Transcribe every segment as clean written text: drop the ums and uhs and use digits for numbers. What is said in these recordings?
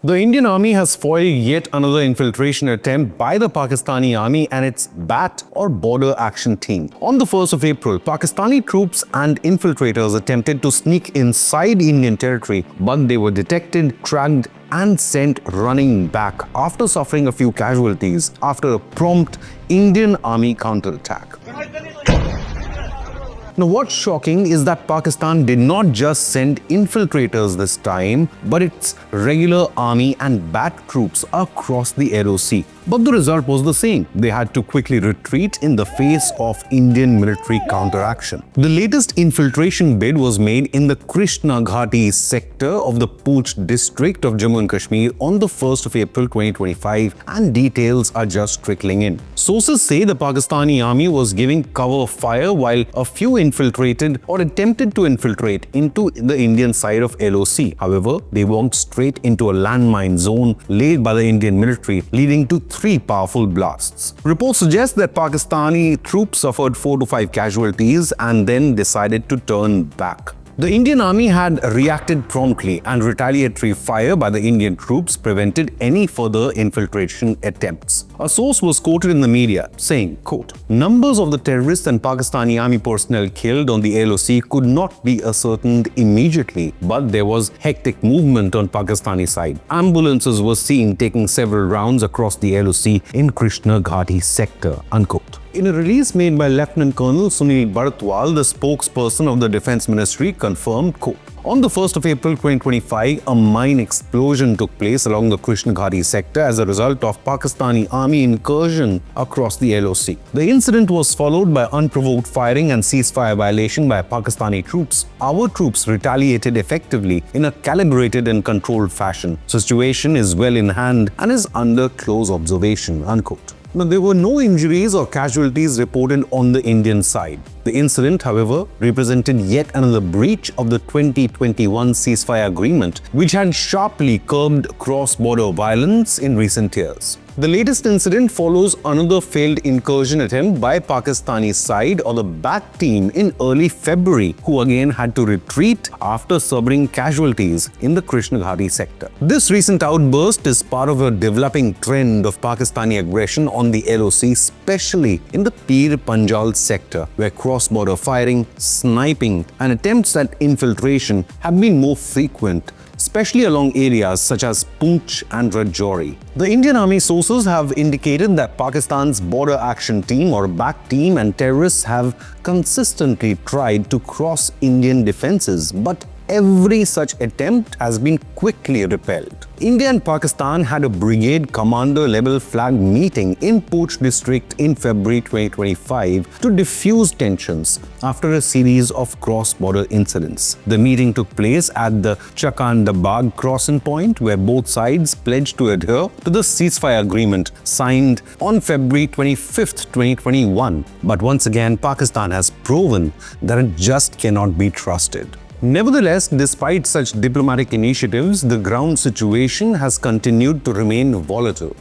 The Indian Army has foiled yet another infiltration attempt by the Pakistani Army and its BAT or Border Action Team. On the 1st of April, Pakistani troops and infiltrators attempted to sneak inside Indian territory, but they were detected, tracked and sent running back after suffering a few casualties after a prompt Indian Army counterattack. Now, what's shocking is that Pakistan did not just send infiltrators this time, but its regular army and BAT troops across the LOC. But the result was the same. They had to quickly retreat in the face of Indian military counteraction. The latest infiltration bid was made in the Krishna Ghati sector of the Poonch district of Jammu and Kashmir on the 1st of April 2025, and details are just trickling in. Sources say the Pakistani army was giving cover fire while a few infiltrated or attempted to infiltrate into the Indian side of LOC. However, they walked straight into a landmine zone laid by the Indian military, leading to 3 powerful blasts. Reports suggest that Pakistani troops suffered 4 to 5 casualties and then decided to turn back. The Indian Army had reacted promptly, and retaliatory fire by the Indian troops prevented any further infiltration attempts. A source was quoted in the media saying, quote, "Numbers of the terrorists and Pakistani army personnel killed on the LOC could not be ascertained immediately, but there was hectic movement on Pakistani side. Ambulances were seen taking several rounds across the LOC in Krishna Ghati sector," unquote. In a release made by Lieutenant Colonel Sunil Bharatwal, the spokesperson of the Defence Ministry confirmed, quote, "On the 1st of April 2025, a mine explosion took place along the Krishna Ghati sector as a result of Pakistani army incursion across the LOC. The incident was followed by unprovoked firing and ceasefire violation by Pakistani troops. Our troops retaliated effectively in a calibrated and controlled fashion. Situation is well in hand and is under close observation," unquote. Now, there were no injuries or casualties reported on the Indian side. The incident, however, represented yet another breach of the 2021 ceasefire agreement, which had sharply curbed cross-border violence in recent years. The latest incident follows another failed incursion attempt by Pakistani side or the BAT team in early February, who again had to retreat after suffering casualties in the Krishna Ghati sector. This recent outburst is part of a developing trend of Pakistani aggression on the LOC, especially in the Pir Panjal sector, where cross-border firing, sniping and attempts at infiltration have been more frequent, especially along areas such as Poonch and Rajouri. The Indian Army sources have indicated that Pakistan's Border Action Team or BAT team and terrorists have consistently tried to cross Indian defences, but every such attempt has been quickly repelled. India and Pakistan had a brigade commander-level flag meeting in Poonch district in February 2025 to diffuse tensions after a series of cross-border incidents. The meeting took place at the Chakandabag crossing point, where both sides pledged to adhere to the ceasefire agreement signed on February 25, 2021. But once again, Pakistan has proven that it just cannot be trusted. Nevertheless, despite such diplomatic initiatives, the ground situation has continued to remain volatile.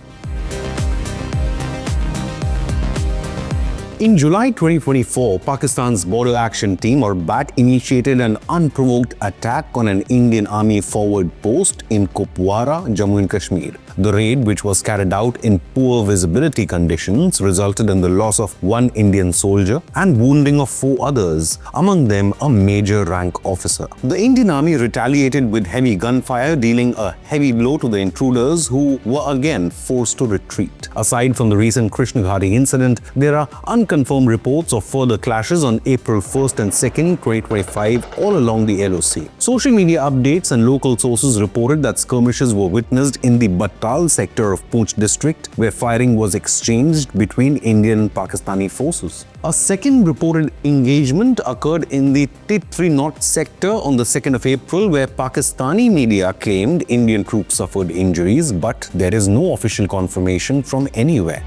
In July 2024, Pakistan's Border Action Team or BAT initiated an unprovoked attack on an Indian Army forward post in Kupwara, Jammu and Kashmir. The raid, which was carried out in poor visibility conditions, resulted in the loss of 1 Indian soldier and wounding of 4 others, among them a major rank officer. The Indian Army retaliated with heavy gunfire, dealing a heavy blow to the intruders, who were again forced to retreat. Aside from the recent Krishna Ghati incident, there are unconfirmed reports of further clashes on April 1st and 2nd, 2025 all along the LOC. Social media updates and local sources reported that skirmishes were witnessed in the Battal sector of Poonch district, where firing was exchanged between Indian and Pakistani forces. A second reported engagement occurred in the Titri North sector on the 2nd of April, where Pakistani media claimed Indian troops suffered injuries, but there is no official confirmation from anywhere.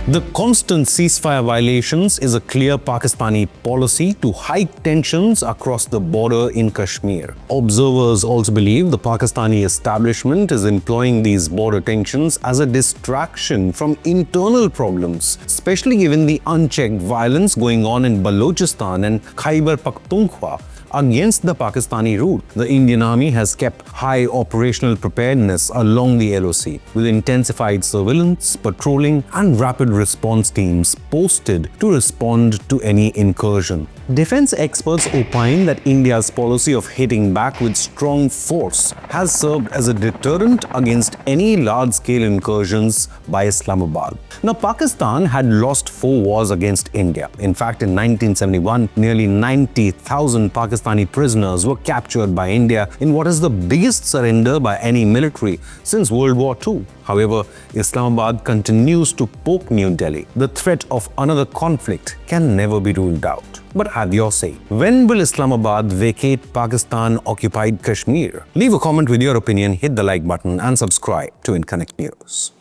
The constant ceasefire violations is a clear Pakistani policy to hike tensions across the border in Kashmir. Observers also believe the Pakistani establishment is employing these border tensions as a distraction from internal problems, especially given the unchecked violence going on in Balochistan and Khyber Pakhtunkhwa against the Pakistani route. The Indian Army has kept high operational preparedness along the LOC, with intensified surveillance, patrolling, and rapid response teams posted to respond to any incursion. Defense experts opine that India's policy of hitting back with strong force has served as a deterrent against any large-scale incursions by Islamabad. Now, Pakistan had lost 4 wars against India. In fact, in 1971, nearly 90,000 Pakistani prisoners were captured by India in what is the biggest surrender by any military since World War II. However, Islamabad continues to poke New Delhi. The threat of another conflict can never be ruled out. But have your say. When will Islamabad vacate Pakistan-occupied Kashmir? Leave a comment with your opinion, hit the like button and subscribe to Inconnect News.